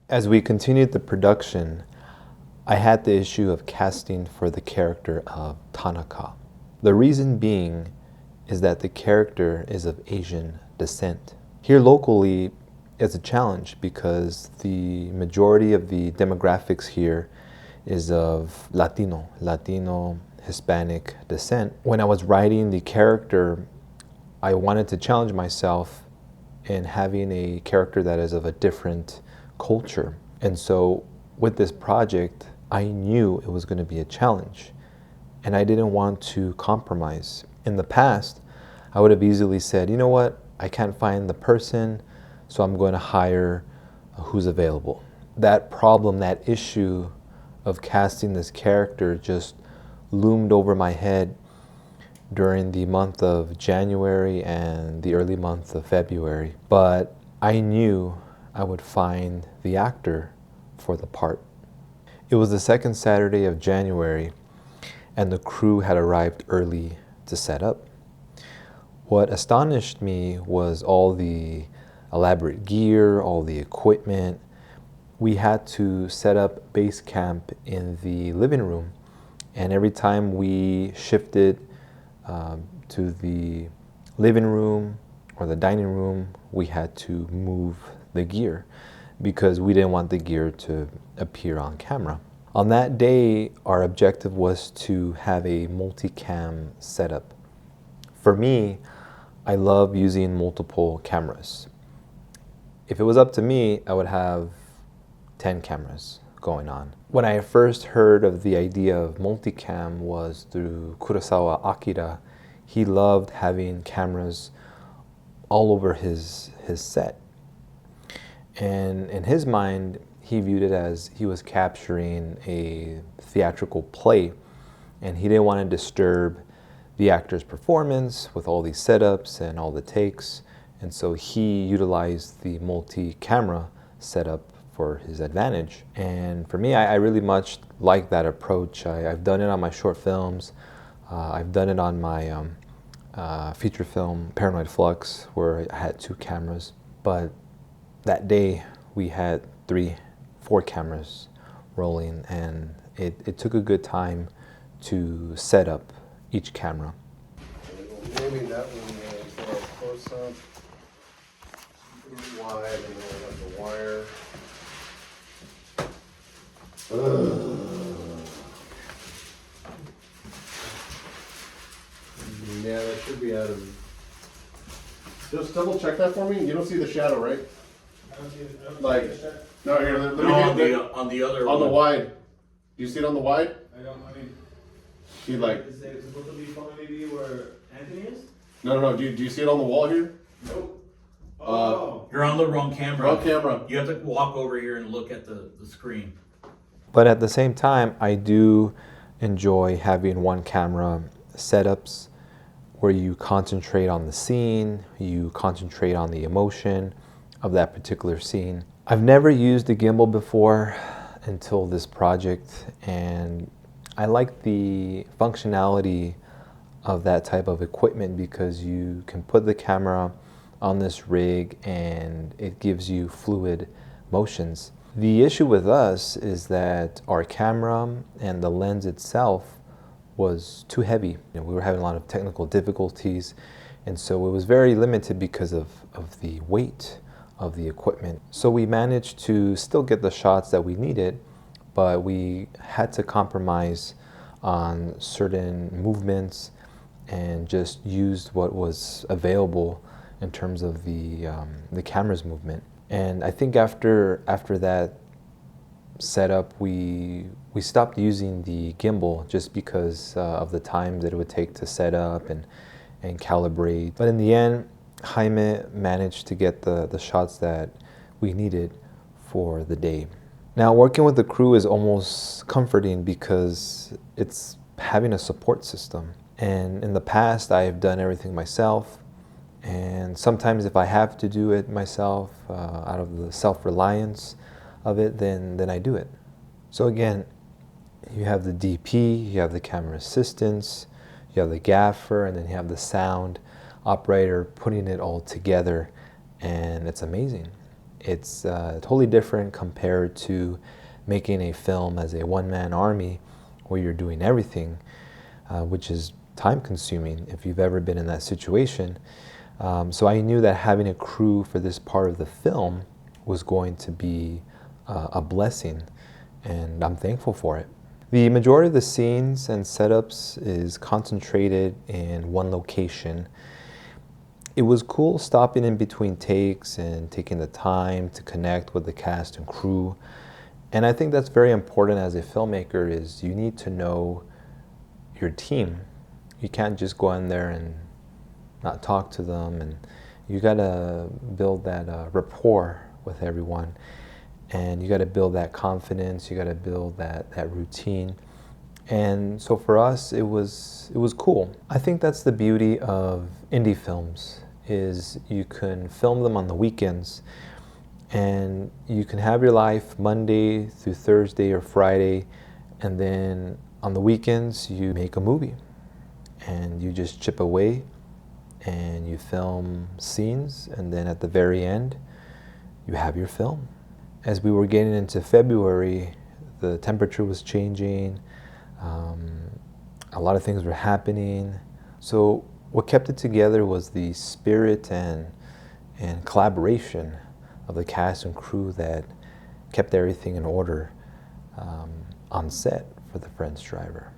As we continued the production, I had the issue of casting for the character of Tanaka. The reason being is that the character is of Asian descent. Here locally, it's a challenge because the majority of the demographics here is of Latino, Hispanic descent. When I was writing the character, I wanted to challenge myself in having a character that is of a different culture. And so with this project, I knew it was going to be a challenge and I didn't want to compromise. In the past, I would have easily said, you know what, I can't find the person, so I'm going to hire who's available. That problem, that issue of casting this character just loomed over my head during the month of January and the early month of February. But I knew I would find the actor for the part. It was the second Saturday of January and the crew had arrived early to set up. What astonished me was all the elaborate gear, all the equipment. We had to set up base camp in the living room, and every time we shifted to the living room or the dining room, we had to move the gear because we didn't want the gear to appear on camera. On that day, our objective was to have a multicam setup. For me, I love using multiple cameras. If it was up to me, I would have 10 cameras going on. When I first heard of the idea of multicam was through Kurosawa Akira. He loved having cameras all over his set. And in his mind, he viewed it as he was capturing a theatrical play and he didn't want to disturb the actor's performance with all these setups and all the takes. And so he utilized the multi-camera setup for his advantage. And for me, I really much like that approach. I've done it on my short films. I've done it on my feature film, Paranoid Flux, where I had 2 cameras. But that day, we had 4 cameras rolling, and it took a good time to set up each camera. Maybe that one is close up, wide, and then we have the wire. Yeah, that should be out of. Just double check that for me. You don't see the shadow, right? I don't see it. Like, no, here. Let me No, get on the other on one. the wide. Do you see it on the wide? I mean, You like? is it supposed to be following maybe where Anthony is? No. Do you see it on the wall here? Nope. Oh. You're on the wrong camera. Wrong camera. You have to walk over here and look at the screen. But at the same time, I do enjoy having one camera setups where you concentrate on the scene, you concentrate on the emotion of that particular scene. I've never used a gimbal before until this project, and I like the functionality of that type of equipment because you can put the camera on this rig and it gives you fluid motions. The issue with us is that our camera and the lens itself was too heavy. We were having a lot of technical difficulties, and so it was very limited because of the weight of the equipment. So we managed to still get the shots that we needed, but we had to compromise on certain movements and just used what was available in terms of the camera's movement. And I think after that setup, we stopped using the gimbal just because of the time that it would take to set up and calibrate. But in the end, Jaime managed to get the shots that we needed for the day. Now, working with the crew is almost comforting because it's having a support system. And in the past, I have done everything myself. And sometimes if I have to do it myself, out of the self-reliance of it, then I do it. So again, you have the DP, you have the camera assistants, you have the gaffer, and then you have the sound operator putting it all together, and it's amazing. It's totally different compared to making a film as a one-man army where you're doing everything, which is time consuming if you've ever been in that situation. So I knew that having a crew for this part of the film was going to be a blessing, and I'm thankful for it. The majority of the scenes and setups is concentrated in one location. It was cool stopping in between takes and taking the time to connect with the cast and crew. And I think that's very important as a filmmaker, is you need to know your team. You can't just go in there and not talk to them, and you gotta build that rapport with everyone. And you got to build that confidence, you got to build that routine. And so for us, it was cool. I think that's the beauty of indie films, is you can film them on the weekends, and you can have your life Monday through Thursday or Friday, and then on the weekends you make a movie, and you just chip away, and you film scenes, and then at the very end, you have your film. As we were getting into February, the temperature was changing, a lot of things were happening. So what kept it together was the spirit and collaboration of the cast and crew that kept everything in order on set for The French Driver.